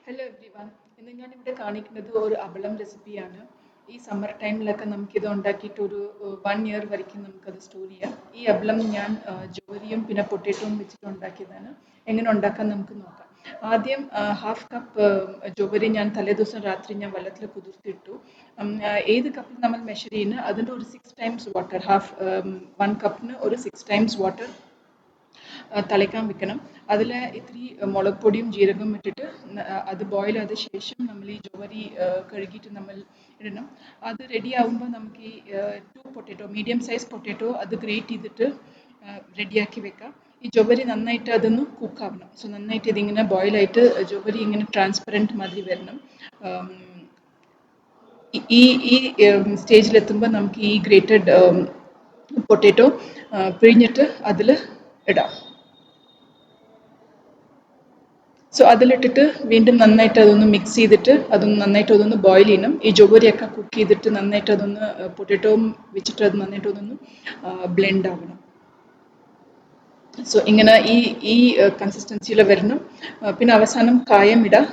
Hello every one. ഇന്ന് ഞാനിവിടെ കാണിക്കുന്നത് ഒരു അബളം റെസിപ്പിയാണ്. ഈ സമ്മർ ടൈമിലൊക്കെ നമുക്കിത് ഉണ്ടാക്കിയിട്ട് ഒരു 1 ഇയർ വരയ്ക്കും നമുക്കത് സ്റ്റോർ ചെയ്യാം. ഈ അബളം ഞാൻ ജോവരിയും പിന്നെ പൊട്ടറ്റോയും വെച്ചിട്ട് ഉണ്ടാക്കിയതാണ്. എങ്ങനെ ഉണ്ടാക്കാൻ നമുക്ക് നോക്കാം. ആദ്യം ഹാഫ് കപ്പ് ജോവരി ഞാൻ തലേദിവസം രാത്രി ഞാൻ വെള്ളത്തിൽ കുതിർത്തിട്ടു. ഏത് കപ്പിൽ നമ്മൾ മെഷർ ചെയ്യുന്ന അതിൻ്റെ ഒരു 6 ടൈംസ് വാട്ടർ, 1 കപ്പിന് ഒരു 6 ടൈംസ് വാട്ടർ തിളയ്ക്കാൻ വെക്കണം. അതിൽ ഇത്തിരി മുളക് പൊടിയും ജീരകവും ഇട്ടിട്ട് അത് ബോയിൽ ആയ ശേഷം നമ്മൾ ഈ ജോവരി കഴുകിയിട്ട് നമ്മൾ ഇടണം. അത് റെഡി ആകുമ്പോൾ നമുക്ക് ഈ 2 പൊട്ടറ്റോ, മീഡിയം സൈസ് പൊട്ടറ്റോ അത് ഗ്രേറ്റ് ചെയ്തിട്ട് റെഡിയാക്കി വെക്കാം. ഈ ജോവരി നന്നായിട്ട് അതൊന്ന് കുക്കാവണം. സോ നന്നായിട്ട് ഇതിങ്ങനെ ബോയിലായിട്ട് ജോവരി ഇങ്ങനെ ട്രാൻസ്പെറൻറ്റ് മാതിരി വരണം. ഈ ഈ സ്റ്റേജിലെത്തുമ്പോൾ നമുക്ക് ഈ ഗ്രേറ്റഡ് പൊട്ടറ്റോ പിഴിഞ്ഞിട്ട് അതിൽ ഇടാം. സോ അതിലിട്ടിട്ട് വീണ്ടും നന്നായിട്ട് അതൊന്ന് മിക്സ് ചെയ്തിട്ട് അതൊന്ന് നന്നായിട്ട് അതൊന്ന് ബോയിൽ ചെയ്യണം. ഈ ജോവരിയൊക്കെ കുക്ക് ചെയ്തിട്ട് നന്നായിട്ട് അതൊന്ന് പൊട്ടറ്റോയും വെച്ചിട്ട് അത് നന്നായിട്ട് അതൊന്ന് ബ്ലെൻഡ് ആവണം. സോ ഇങ്ങനെ ഈ കൺസിസ്റ്റൻസിയിൽ വരണം. പിന്നെ അവസാനം കായം ഇടാം.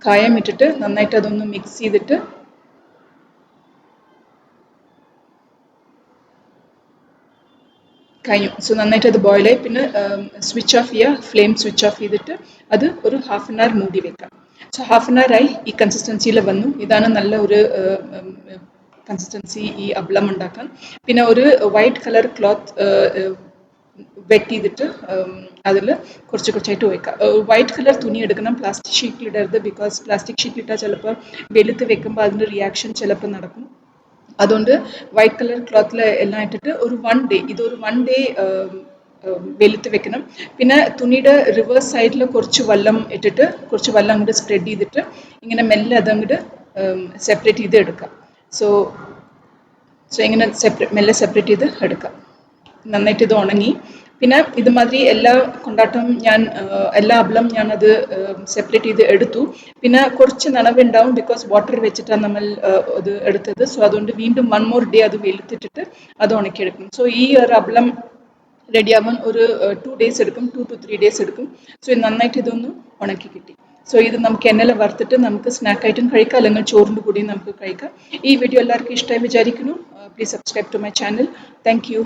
കായം ഇട്ടിട്ട് നന്നായിട്ട് അതൊന്ന് മിക്സ് ചെയ്തിട്ട് കഴിഞ്ഞു. സോ നന്നായിട്ട് അത് ബോയിലായി. പിന്നെ സ്വിച്ച് ഓഫ് ചെയ്യുക, ഫ്ലെയിം സ്വിച്ച് ഓഫ് ചെയ്തിട്ട് അത് ഒരു 1/2 hour മൂടി വെക്കാം. സോ 1/2 hour ആയി ഈ കൺസിസ്റ്റൻസിയിൽ വന്നു. ഇതാണ് നല്ല ഒരു കൺസിസ്റ്റൻസി ഈ അബളം ഉണ്ടാക്കാൻ. പിന്നെ ഒരു വൈറ്റ് കളർ ക്ലോത്ത് വെറ്റ് ചെയ്തിട്ട് അതിൽ കുറച്ച് കുറച്ചായിട്ട് വയ്ക്കാം. വൈറ്റ് കളർ തുണി എടുക്കണം, പ്ലാസ്റ്റിക് ഷീറ്റിൽ ഇടരുത്. ബിക്കോസ് പ്ലാസ്റ്റിക് ഷീറ്റിൽ ഇട്ടാൽ ചിലപ്പോൾ വെളുത്ത് വെക്കുമ്പോൾ അതിൻ്റെ റിയാക്ഷൻ ചിലപ്പോൾ നടക്കും. അതുകൊണ്ട് വൈറ്റ് കളർ ക്ലോത്തിൽ എല്ലാം ഇട്ടിട്ട് ഒരു 1 day, ഇതൊരു 1 day വെളുത്ത് വെക്കണം. പിന്നെ തുണിയുടെ റിവേഴ്സ് സൈഡിൽ കുറച്ച് വെള്ളം ഇട്ടിട്ട് കുറച്ച് വെള്ളം അങ്ങോട്ട് സ്പ്രെഡ് ചെയ്തിട്ട് ഇങ്ങനെ മെല്ലെ അതങ്ങോട്ട് സെപ്പറേറ്റ് ചെയ്ത് എടുക്കാം. സോ ഇങ്ങനെ മെല്ലെ സെപ്പറേറ്റ് ചെയ്ത് എടുക്കാം. നന്നായിട്ട് ഇത് ഉണങ്ങി. പിന്നെ ഇതുമാതിരി എല്ലാ കൊണ്ടാട്ടം എല്ലാ അബളം ഞാനത് സെപ്പറേറ്റ് ചെയ്ത് എടുത്തു. പിന്നെ കുറച്ച് നനവുണ്ടാവും, ബിക്കോസ് വാട്ടർ വെച്ചിട്ടാണ് നമ്മൾ അത് എടുത്തത്. സോ അതുകൊണ്ട് വീണ്ടും 1 more day അത് വെളുത്തിട്ടിട്ട് അത് ഉണക്കിയെടുക്കും. സോ ഈ ഒരു അബളം റെഡിയാവാൻ ഒരു 2 days എടുക്കും, 2 to 3 days എടുക്കും. സോ നന്നായിട്ട് ഇതൊന്ന് ഉണക്കി കിട്ടി. സോ ഇത് നമുക്ക് എണ്ണയിൽ വറുത്തിട്ട് നമുക്ക് സ്നാക്കായിട്ടും കഴിക്കാം, അല്ലെങ്കിൽ ചോറിൻ്റെ കൂടിയും നമുക്ക് കഴിക്കാം. ഈ വീഡിയോ എല്ലാവർക്കും ഇഷ്ടമായി വിചാരിക്കുന്നു. Please subscribe to my channel. Thank U.